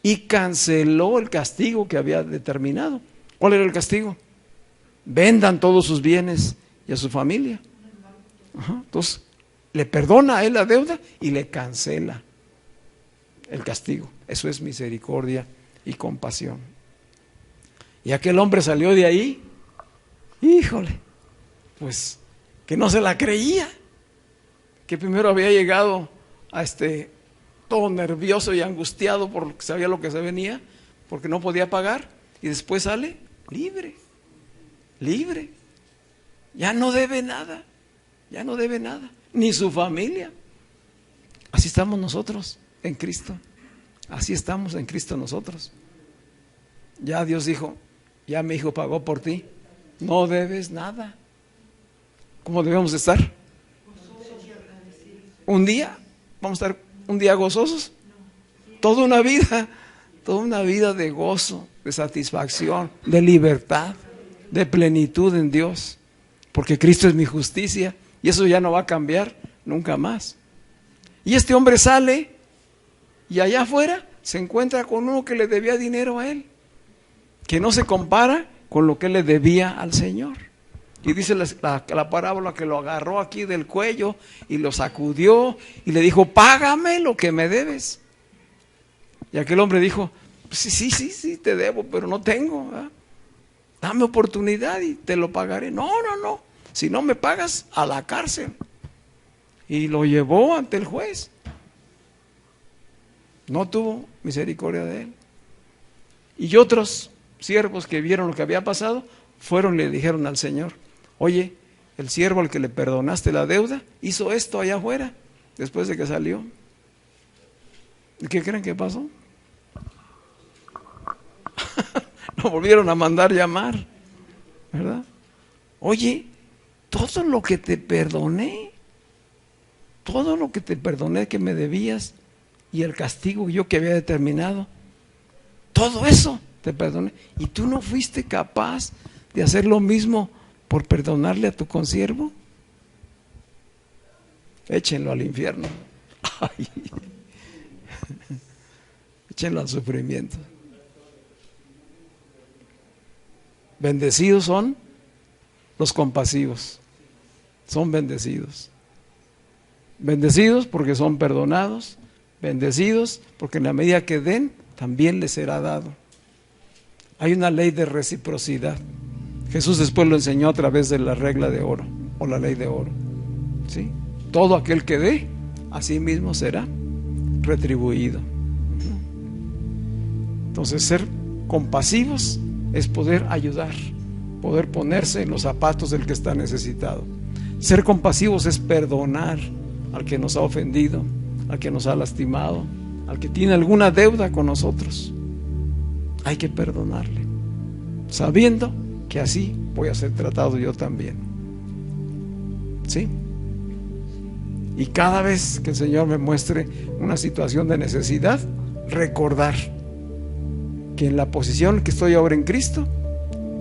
y canceló el castigo que había determinado. ¿Cuál era el castigo? Vendan todos sus bienes y a su familia. Entonces, le perdona a él la deuda y le cancela el castigo. Eso es misericordia y compasión. Y aquel hombre salió de ahí, híjole, pues que no se la creía, que primero había llegado a todo nervioso y angustiado porque sabía lo que se venía, porque no podía pagar, y después sale libre, ya no debe nada, ni su familia. Así estamos nosotros en Cristo, así estamos en Cristo nosotros. Ya Dios dijo: ya mi hijo pagó por ti, no debes nada. ¿Cómo debemos estar? ¿Un día? ¿Vamos a estar un día gozosos? Toda una vida de gozo, de satisfacción, de libertad, de plenitud en Dios, porque Cristo es mi justicia y eso ya no va a cambiar nunca más. Y este hombre sale y allá afuera se encuentra con uno que le debía dinero a él, que no se compara con lo que le debía al Señor. Y dice la parábola que lo agarró aquí del cuello y lo sacudió y le dijo: págame lo que me debes. Y aquel hombre dijo: sí, te debo, pero no tengo, ¿verdad? Dame oportunidad y te lo pagaré. No, si no me pagas, a la cárcel. Y lo llevó ante el juez. No tuvo misericordia de él. Y otros siervos que vieron lo que había pasado, fueron y le dijeron al Señor: oye, el siervo al que le perdonaste la deuda hizo esto allá afuera, después de que salió. ¿Y qué creen que pasó? Lo volvieron a mandar llamar, ¿verdad? Oye, todo lo que te perdoné, todo lo que te perdoné que me debías y el castigo yo que había determinado, todo eso te perdoné, y tú no fuiste capaz de hacer lo mismo por perdonarle a tu consiervo. Échenlo al infierno. Ay. Échenlo al sufrimiento. Bendecidos son los compasivos, son bendecidos. Bendecidos porque son perdonados, bendecidos porque en la medida que den, también les será dado. Hay una ley de reciprocidad. Jesús después lo enseñó a través de la regla de oro, o la ley de oro, ¿sí? Todo aquel que dé, a sí mismo será retribuido. Entonces, ser compasivos es poder ayudar, poder ponerse en los zapatos del que está necesitado. Ser compasivos es perdonar al que nos ha ofendido, al que nos ha lastimado, al que tiene alguna deuda con nosotros. Hay que perdonarle, sabiendo que así voy a ser tratado yo también, ¿sí? Y cada vez que el Señor me muestre una situación de necesidad, recordar que en la posición que estoy ahora en Cristo,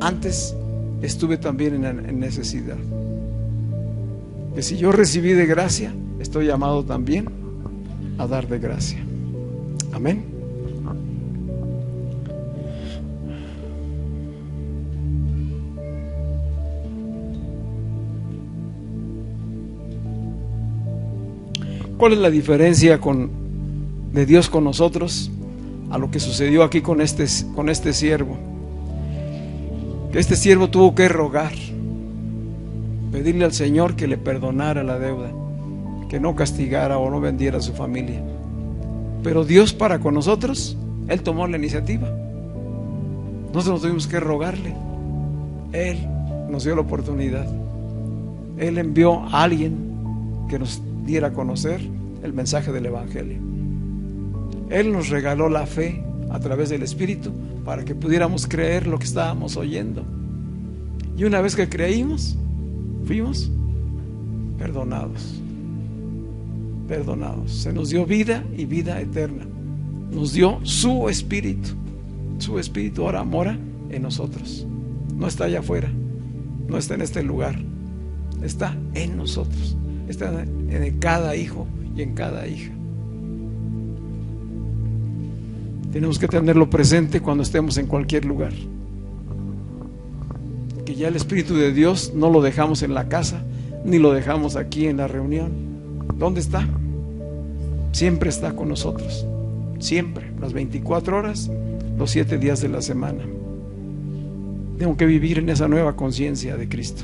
antes estuve también en necesidad. Que si yo recibí de gracia, estoy llamado también a dar de gracia. Amén. ¿Cuál es la diferencia de Dios con nosotros a lo que sucedió aquí con este siervo? Que este siervo tuvo que rogar, pedirle al Señor que le perdonara la deuda, que no castigara o no vendiera a su familia. Pero Dios para con nosotros, Él tomó la iniciativa. Nosotros tuvimos que rogarle. Él nos dio la oportunidad. Él envió a alguien que nos diera a conocer el mensaje del Evangelio. Él nos regaló la fe a través del Espíritu para que pudiéramos creer lo que estábamos oyendo. Y una vez que creímos, fuimos perdonados. Perdonados. Se nos dio vida y vida eterna. Nos dio su Espíritu. Su Espíritu ahora mora en nosotros. No está allá afuera, no está en este lugar, está en nosotros. Está en cada hijo y en cada hija. Tenemos que tenerlo presente cuando estemos en cualquier lugar, que ya el Espíritu de Dios no lo dejamos en la casa, ni lo dejamos aquí en la reunión. ¿Dónde está? Siempre está con nosotros, siempre, las 24 horas, los 7 días de la semana. Tengo que vivir en esa nueva conciencia de Cristo.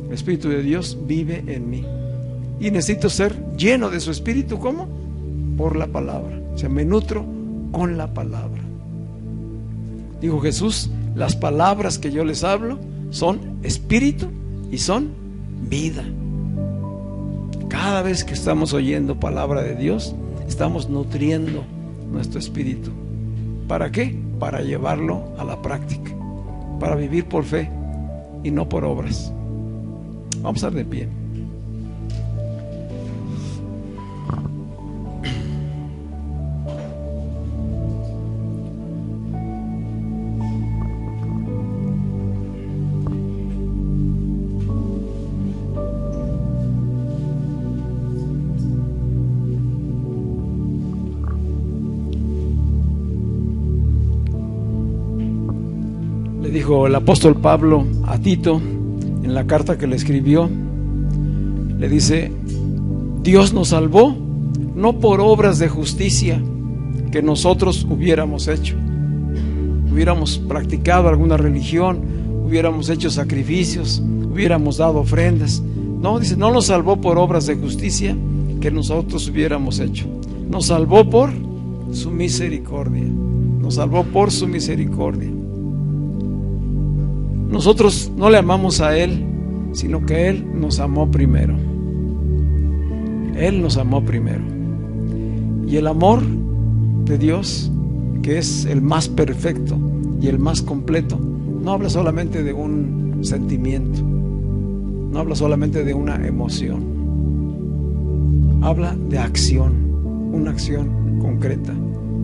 El Espíritu de Dios vive en mí y necesito ser lleno de su Espíritu. ¿Cómo? Por la palabra. O sea, me nutro con la palabra. Dijo Jesús: las palabras que yo les hablo son espíritu y son vida. Cada vez que estamos oyendo palabra de Dios, estamos nutriendo nuestro espíritu. ¿Para qué? Para llevarlo a la práctica, para vivir por fe y no por obras. Vamos a estar de pie. Le dijo el apóstol Pablo a Tito en la carta que le escribió, le dice: Dios nos salvó no por obras de justicia que nosotros hubiéramos hecho, hubiéramos practicado alguna religión, hubiéramos hecho sacrificios, hubiéramos dado ofrendas. No, dice, no nos salvó por obras de justicia que nosotros hubiéramos hecho. Nos salvó por su misericordia. nos salvó por su misericordia. Nosotros no le amamos a Él, sino que Él nos amó primero. Él nos amó primero. Y el amor de Dios, que es el más perfecto y el más completo, no habla solamente de un sentimiento, no habla solamente de una emoción, habla de acción, una acción concreta,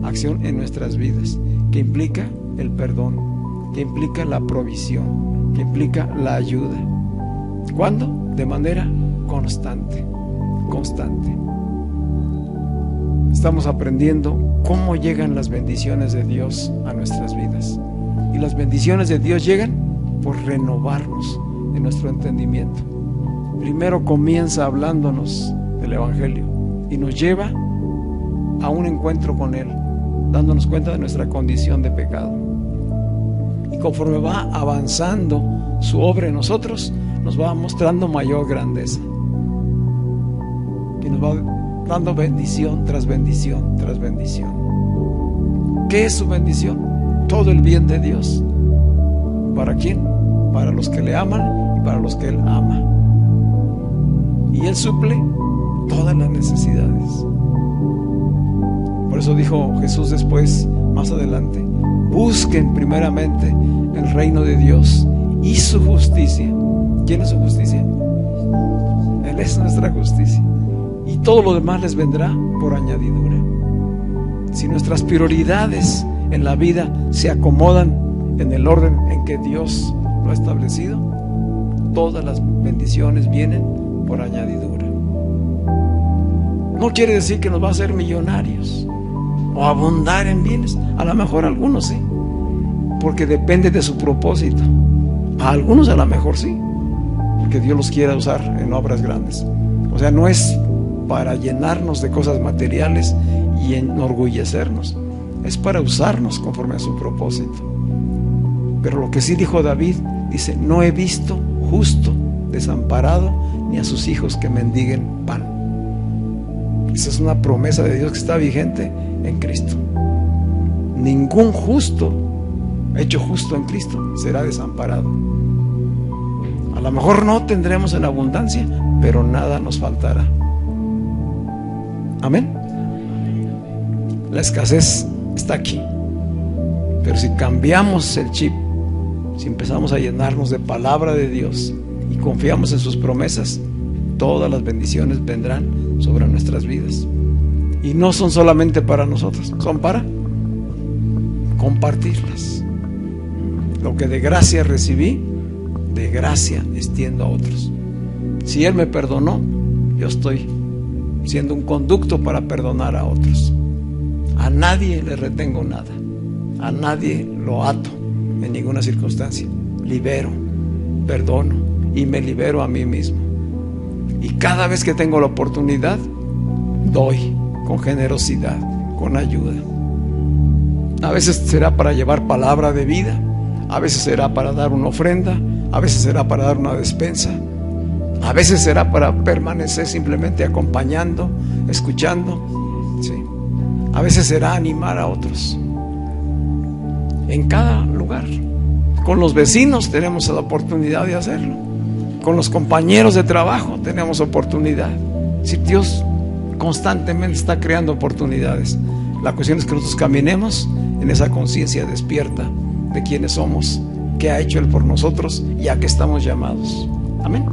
acción en nuestras vidas, que implica el perdón, que implica la provisión, que implica la ayuda. ¿Cuándo? De manera constante. Estamos aprendiendo cómo llegan las bendiciones de Dios a nuestras vidas. Y las bendiciones de Dios llegan por renovarnos en nuestro entendimiento. Primero comienza hablándonos del Evangelio y nos lleva a un encuentro con Él, dándonos cuenta de nuestra condición de pecado. Y conforme va avanzando su obra en nosotros, nos va mostrando mayor grandeza. Y nos va dando bendición tras bendición tras bendición. ¿Qué es su bendición? Todo el bien de Dios. ¿Para quién? Para los que le aman y para los que Él ama. Y Él suple todas las necesidades. Por eso dijo Jesús después, más adelante: busquen primeramente el reino de Dios y su justicia. ¿Quién es su justicia? Él es nuestra justicia. Y todo lo demás les vendrá por añadidura. Si nuestras prioridades en la vida se acomodan en el orden en que Dios lo ha establecido, todas las bendiciones vienen por añadidura. No quiere decir que nos va a hacer millonarios o abundar en bienes. A lo mejor algunos sí, porque depende de su propósito. A algunos a lo mejor sí, porque Dios los quiera usar en obras grandes. O sea, no es para llenarnos de cosas materiales y enorgullecernos, es para usarnos conforme a su propósito. Pero lo que sí dijo David, dice: no he visto justo desamparado, ni a sus hijos que mendiguen pan. Esa es una promesa de Dios que está vigente en Cristo. Ningún justo, hecho justo en Cristo, será desamparado. A lo mejor no tendremos en abundancia, pero nada nos faltará. Amén. La escasez está aquí, pero si cambiamos el chip, si empezamos a llenarnos de palabra de Dios y confiamos en sus promesas, todas las bendiciones vendrán sobre nuestras vidas. Y no son solamente para nosotros, son para compartirlas. Lo que de gracia recibí, de gracia extiendo a otros. Si Él me perdonó, yo estoy siendo un conducto para perdonar a otros. A nadie le retengo nada, a nadie lo ato en ninguna circunstancia. Libero, perdono y me libero a mí mismo. Y cada vez que tengo la oportunidad, doy con generosidad, con ayuda. A veces será para llevar palabra de vida, a veces será para dar una ofrenda, a veces será para dar una despensa, a veces será para permanecer simplemente acompañando, escuchando, ¿sí? A veces será animar a otros. En cada lugar. Con los vecinos tenemos la oportunidad de hacerlo. Con los compañeros de trabajo tenemos oportunidad. Si Dios constantemente está creando oportunidades, la cuestión es que nosotros caminemos en esa conciencia despierta de quiénes somos, qué ha hecho Él por nosotros y a qué estamos llamados. Amén.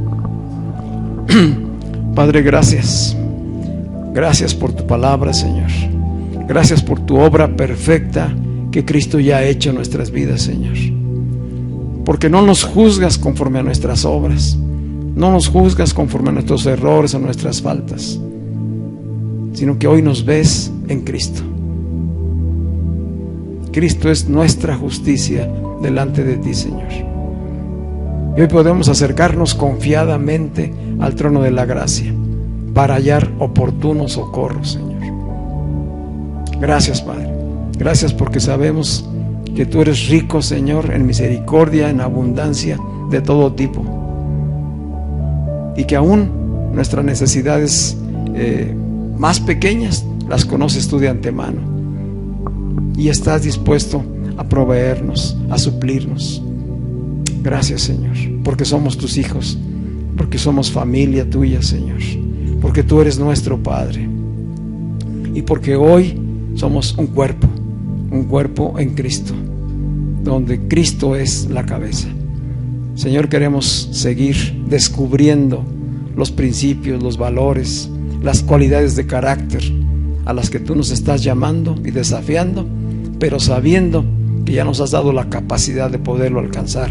Padre, gracias. Gracias por tu palabra, Señor. Gracias por tu obra perfecta que Cristo ya ha hecho en nuestras vidas, Señor. Porque no nos juzgas conforme a nuestras obras, no nos juzgas conforme a nuestros errores o nuestras faltas, sino que hoy nos ves en Cristo. Cristo es nuestra justicia delante de ti, Señor. Y hoy podemos acercarnos confiadamente al trono de la gracia para hallar oportuno socorro, Señor. Gracias, Padre. Gracias porque sabemos que tú eres rico, Señor, en misericordia, en abundancia de todo tipo. Y que aún nuestras necesidades más pequeñas las conoces tú de antemano. y estás dispuesto a proveernos, a suplirnos. Gracias, Señor, porque somos tus hijos, porque somos familia tuya, Señor, porque tú eres nuestro Padre, y porque hoy somos un cuerpo en Cristo, donde Cristo es la cabeza. Señor, queremos seguir descubriendo los principios, los valores, las cualidades de carácter a las que tú nos estás llamando y desafiando, pero sabiendo que ya nos has dado la capacidad de poderlo alcanzar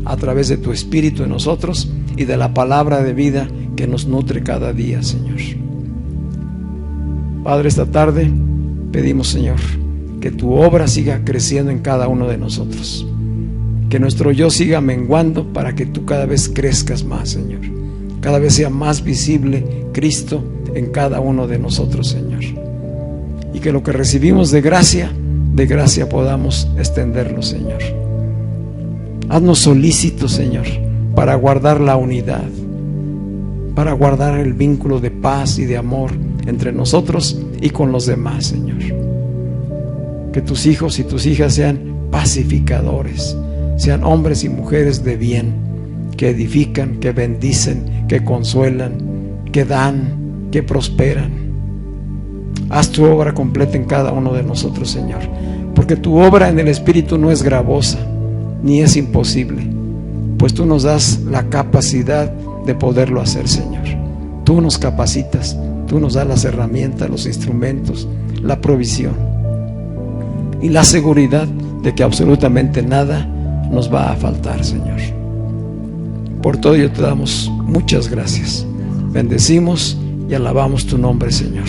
a través de tu Espíritu en nosotros y de la palabra de vida que nos nutre cada día, Señor. Padre, esta tarde pedimos, Señor, que tu obra siga creciendo en cada uno de nosotros, que nuestro yo siga menguando para que tú cada vez crezcas más, Señor, cada vez sea más visible Cristo en cada uno de nosotros, Señor, y que lo que recibimos de gracia podamos extenderlo, Señor. Haznos solícitos, Señor, para guardar la unidad, para guardar el vínculo de paz y de amor entre nosotros y con los demás, Señor. Que tus hijos y tus hijas sean pacificadores, sean hombres y mujeres de bien, que edifican, que bendicen, que consuelan, que dan, que prosperan. Haz tu obra completa en cada uno de nosotros, Señor, porque tu obra en el Espíritu no es gravosa, ni es imposible, pues tú nos das la capacidad de poderlo hacer, Señor. Tú nos capacitas, tú nos das las herramientas, los instrumentos, la provisión y la seguridad de que absolutamente nada nos va a faltar, Señor. Por todo ello te damos muchas gracias. Bendecimos y alabamos tu nombre, Señor.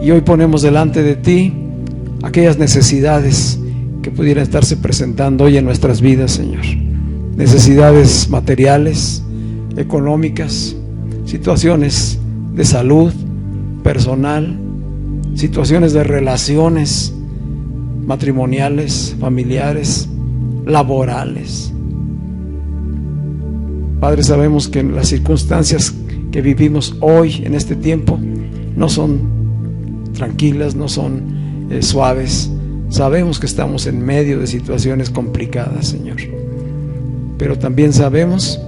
Y hoy ponemos delante de ti aquellas necesidades que pudieran estarse presentando hoy en nuestras vidas, Señor. Necesidades materiales, económicas, situaciones de salud personal, situaciones de relaciones matrimoniales, familiares, laborales. Padre, sabemos que las circunstancias que vivimos hoy en este tiempo no son tranquilas, no son suaves. Sabemos que estamos en medio de situaciones complicadas, Señor, pero también sabemos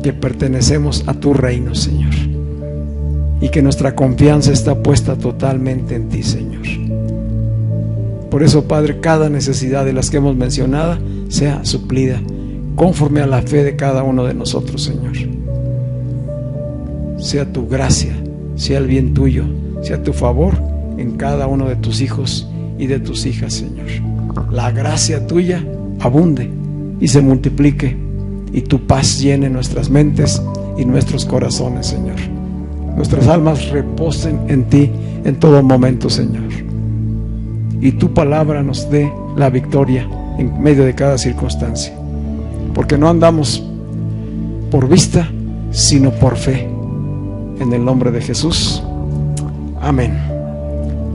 que pertenecemos a tu reino, Señor, y que nuestra confianza está puesta totalmente en ti, Señor. Por eso, Padre, cada necesidad de las que hemos mencionado sea suplida conforme a la fe de cada uno de nosotros, Señor. Sea tu gracia, sea el bien tuyo, sea tu favor en cada uno de tus hijos y de tus hijas, Señor. La gracia tuya abunde y se multiplique, y tu paz llene nuestras mentes y nuestros corazones, Señor. Nuestras almas reposen en ti en todo momento, Señor, y tu palabra nos dé la victoria en medio de cada circunstancia, porque no andamos por vista, sino por fe. En el nombre de Jesús, amén.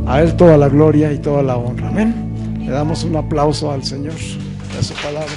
A Él toda la gloria y toda la honra, amén. Le damos un aplauso al Señor, a su palabra.